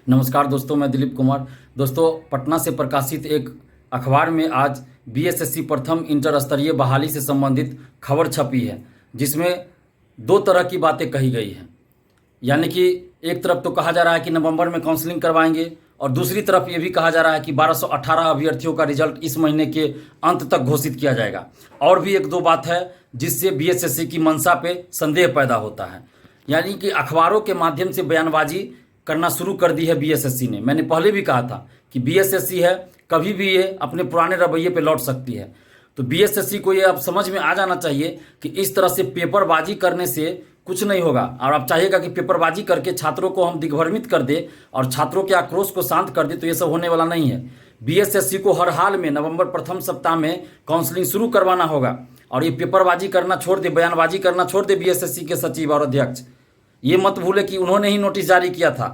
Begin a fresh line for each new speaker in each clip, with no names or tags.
नमस्कार दोस्तों, मैं दिलीप कुमार। दोस्तों, पटना से प्रकाशित एक अखबार में आज बीएसएससी प्रथम इंटर स्तरीय बहाली से संबंधित खबर छपी है, जिसमें दो तरह की बातें कही गई हैं। यानी कि एक तरफ तो कहा जा रहा है कि नवंबर में काउंसलिंग करवाएंगे, और दूसरी तरफ ये भी कहा जा रहा है कि 1218 अभ्यर्थियों का रिजल्ट इस महीने के अंत तक घोषित किया जाएगा। और भी एक दो बात है जिससे बीएसएससी की मंशा पे संदेह पैदा होता है। यानी कि अखबारों के माध्यम से बयानबाजी करना शुरू कर दी है बीएसएससी ने। मैंने पहले भी कहा था कि बीएसएससी है, कभी भी ये अपने पुराने रवैये पे लौट सकती है। तो बीएसएससी को ये अब समझ में आ जाना चाहिए कि इस तरह से पेपरबाजी करने से कुछ नहीं होगा। और आप चाहेगा कि पेपरबाजी करके छात्रों को हम दिग्भ्रमित कर दे और छात्रों के आक्रोश को शांत कर दे, तो ये सब होने वाला नहीं है। बीएसएससी को हर हाल में नवंबर प्रथम सप्ताह में काउंसलिंग शुरू करवाना होगा। और ये पेपरबाजी करना छोड़ दे, बयानबाजी करना छोड़ दे बीएसएससी के सचिव और अध्यक्ष। ये मत भूले कि उन्होंने ही नोटिस जारी किया था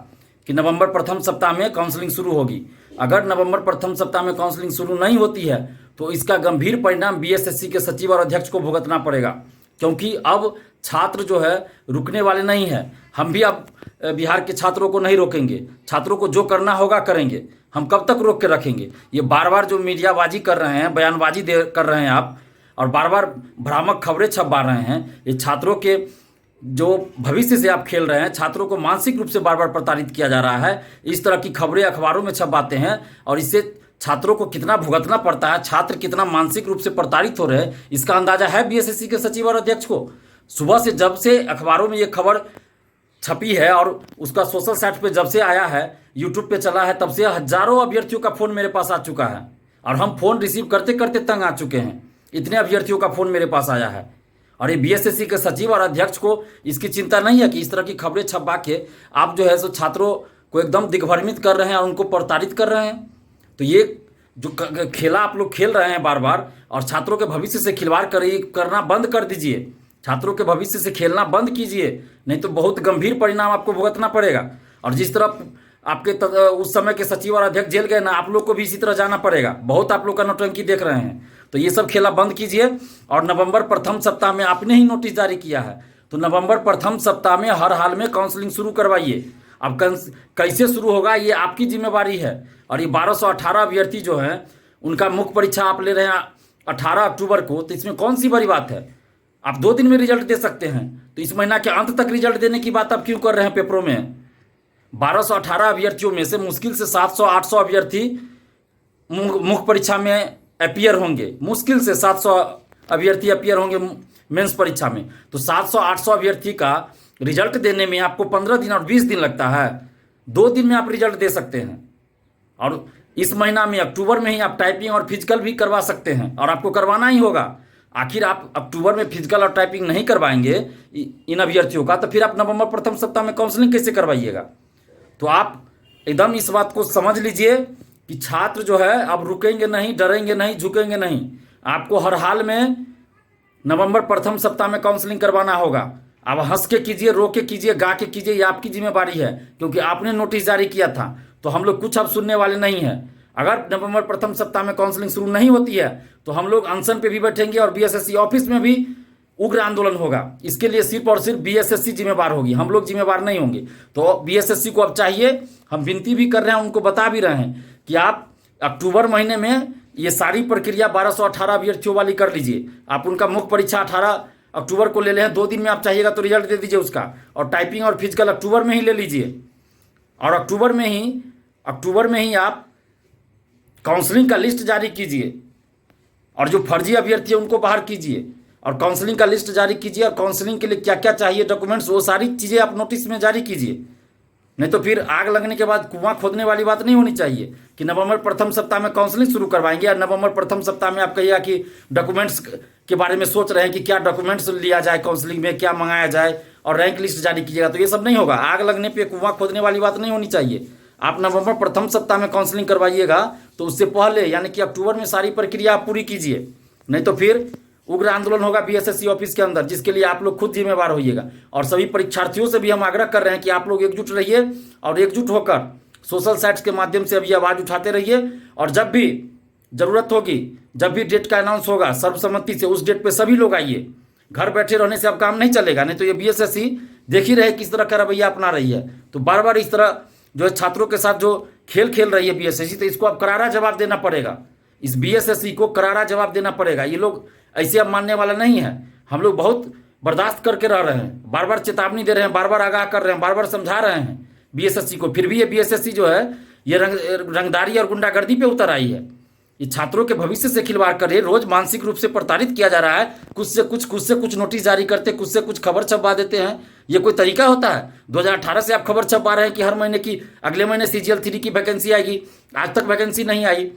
कि नवंबर प्रथम सप्ताह में काउंसलिंग शुरू होगी। अगर नवंबर प्रथम सप्ताह में काउंसलिंग शुरू नहीं होती है तो इसका गंभीर परिणाम बीएसएससी के सचिव और अध्यक्ष को भुगतना पड़ेगा, क्योंकि अब छात्र जो है रुकने वाले नहीं हैं। हम भी अब बिहार के छात्रों को नहीं रोकेंगे, छात्रों को जो करना होगा करेंगे। हम कब तक रोक के रखेंगे? ये बार बार जो मीडियाबाजी कर रहे हैं, बयानबाजी कर रहे हैं आप, और बार बार भ्रामक खबरें छपवा रहे हैं, ये छात्रों के जो भविष्य से आप खेल रहे हैं। छात्रों को मानसिक रूप से बार बार प्रताड़ित किया जा रहा है। इस तरह की खबरें अखबारों में छपवाते हैं और इससे छात्रों को कितना भुगतना पड़ता है, छात्र कितना मानसिक रूप से प्रताड़ित हो रहे हैं, इसका अंदाजा है बीएसएससी के सचिव और अध्यक्ष को। सुबह से जब से अखबारों में ये खबर छपी है और उसका सोशल साइट पे जब से आया है, यूट्यूब पे चला है, तब से हजारों अभ्यर्थियों का फ़ोन मेरे पास आ चुका है। और हम फ़ोन रिसीव करते करते तंग आ चुके हैं। इतने अभ्यर्थियों का फ़ोन मेरे पास आया है। और ये बीएसएससी के सचिव और अध्यक्ष को इसकी चिंता नहीं है कि इस तरह की खबरें छपवा के आप जो है सो छात्रों को एकदम दिग्भ्रमित कर रहे हैं और उनको प्रताड़ित कर रहे हैं। तो ये जो खेला आप लोग खेल रहे हैं बार बार, और छात्रों के भविष्य से खिलवाड़ करना बंद कर दीजिए। छात्रों के भविष्य से खेलना बंद कीजिए, नहीं तो बहुत गंभीर परिणाम आपको भुगतना पड़ेगा। और जिस तरह आपके उस समय के सचिव और अध्यक्ष जेल गए ना, आप लोग को भी इसी तरह जाना पड़ेगा। बहुत आप लोग का नौटंकी देख रहे हैं, तो ये सब खेला बंद कीजिए। और नवंबर प्रथम सप्ताह में आपने ही नोटिस जारी किया है, तो नवंबर प्रथम सप्ताह में हर हाल में काउंसलिंग शुरू करवाइए। अब कैसे शुरू होगा ये आपकी जिम्मेवारी है। और ये 1218 अभ्यर्थी जो हैं उनका मुख्य परीक्षा आप ले रहे हैं 18 अक्टूबर को, तो इसमें कौन सी बड़ी बात है? आप 2 दिन में रिजल्ट दे सकते हैं, तो इस महीना के अंत तक रिजल्ट देने की बात आप क्यों कर रहे हैं पेपरों में? 1218 अभ्यर्थियों में से मुश्किल से 700-800 अभ्यर्थी मुख्य परीक्षा में अपीयर होंगे। मुश्किल से 700 अभ्यर्थी अपीयर होंगे मेंस परीक्षा में। तो 700-800 अभ्यर्थी का रिजल्ट देने में आपको 15 दिन और 20 दिन लगता है। 2 दिन में आप रिजल्ट दे सकते हैं। और इस महीना में अक्टूबर में ही आप टाइपिंग और फिजिकल भी करवा सकते हैं, और आपको करवाना ही होगा। आखिर आप अक्टूबर में फिजिकल और टाइपिंग नहीं करवाएंगे इन अभ्यर्थियों का, तो फिर आप नवंबर प्रथम सप्ताह में काउंसलिंग कैसे करवाइएगा? तो आप एकदम इस बात को समझ लीजिए कि छात्र जो है अब रुकेंगे नहीं, डरेंगे नहीं, झुकेंगे नहीं। आपको हर हाल में नवंबर प्रथम सप्ताह में काउंसलिंग करवाना होगा। आप हंस के कीजिए, रो के कीजिए, गा के कीजिए, ये आपकी जिम्मेवारी है, क्योंकि आपने नोटिस जारी किया था। तो हम लोग कुछ अब सुनने वाले नहीं हैं। अगर नवंबर प्रथम सप्ताह में काउंसलिंग शुरू नहीं होती है तो हम लोग अनशन पे भी बैठेंगे और बीएसएससी ऑफिस में भी उग्र आंदोलन होगा। इसके लिए सिर्फ और सिर्फ बीएसएससी जिम्मेवार होगी, हम लोग जिम्मेवार नहीं होंगे। तो बीएसएससी को अब चाहिए, हम विनती भी कर रहे हैं, उनको बता भी रहे हैं कि आप अक्टूबर महीने में ये सारी प्रक्रिया 1218 अभ्यर्थियों वाली कर लीजिए। आप उनका मुख्य परीक्षा 18 अक्टूबर को ले लें, 2 दिन में आप चाहिएगा तो रिजल्ट दे दीजिए उसका। और टाइपिंग और फिजिकल अक्टूबर में ही ले लीजिए। और अक्टूबर में ही आप काउंसलिंग का लिस्ट जारी कीजिए, और जो फर्जी अभ्यर्थी है उनको बाहर कीजिए, और काउंसलिंग का लिस्ट जारी कीजिए। और काउंसलिंग के लिए क्या क्या चाहिए डॉक्यूमेंट्स, वो सारी चीज़ें आप नोटिस में जारी कीजिए। नहीं तो फिर आग लगने के बाद कुआं खोदने वाली बात नहीं होनी चाहिए कि नवंबर प्रथम सप्ताह में काउंसलिंग शुरू करवाएंगे, और नवंबर प्रथम सप्ताह में आप कहिएगा कि डॉक्यूमेंट्स के बारे में सोच रहे हैं कि क्या डॉक्यूमेंट्स लिया जाए, काउंसलिंग में क्या मंगाया जाए, और रैंक लिस्ट जारी कीजिएगा। तो ये सब नहीं होगा। आग लगने पर कुआं खोदने वाली बात नहीं होनी चाहिए। आप नवंबर प्रथम सप्ताह में काउंसलिंग करवाइएगा, तो उससे पहले यानी कि अक्टूबर में सारी प्रक्रिया आप पूरी कीजिए। नहीं तो फिर उग्र आंदोलन होगा बीएसएससी ऑफिस के अंदर, जिसके लिए आप लोग खुद जिम्मेवार होइएगा। और सभी परीक्षार्थियों से भी हम आग्रह कर रहे हैं कि आप लोग एकजुट रहिए, और एकजुट होकर सोशल साइट्स के माध्यम से अभी आवाज़ उठाते रहिए। और जब भी ज़रूरत होगी, जब भी डेट का अनाउंस होगा सर्वसम्मति से, उस डेट पे सभी लोग आइए। घर बैठे रहने से अब काम नहीं चलेगा। नहीं तो ये बीएसएससी देख ही रहे किस तरह का रवैया अपना रही है। तो बार बार इस तरह जो है छात्रों के साथ जो खेल खेल रही है बीएसएससी, तो इसको अब करारा जवाब देना पड़ेगा। इस बीएसएससी को करारा जवाब देना पड़ेगा। ये लोग ऐसे अब मानने वाला नहीं है। हम लोग बहुत बर्दाश्त करके रह रहे हैं, बार बार चेतावनी दे रहे हैं, बार बार आगाह कर रहे हैं, बार बार समझा रहे हैं बीएसएससी को, फिर भी ये बीएसएससी जो है ये रंगदारी और गुंडागर्दी पे उतर आई है। ये छात्रों के भविष्य से खिलवाड़ कर रही है। रोज मानसिक रूप से प्रताड़ित किया जा रहा है। कुछ से कुछ नोटिस जारी करते, कुछ से कुछ खबर छपवा देते हैं। ये कोई तरीका होता है? 2018 से आप खबर छपवा रहे हैं कि हर महीने की, अगले महीने CGL 3 की वैकेंसी आएगी, आज तक वैकेंसी नहीं आई।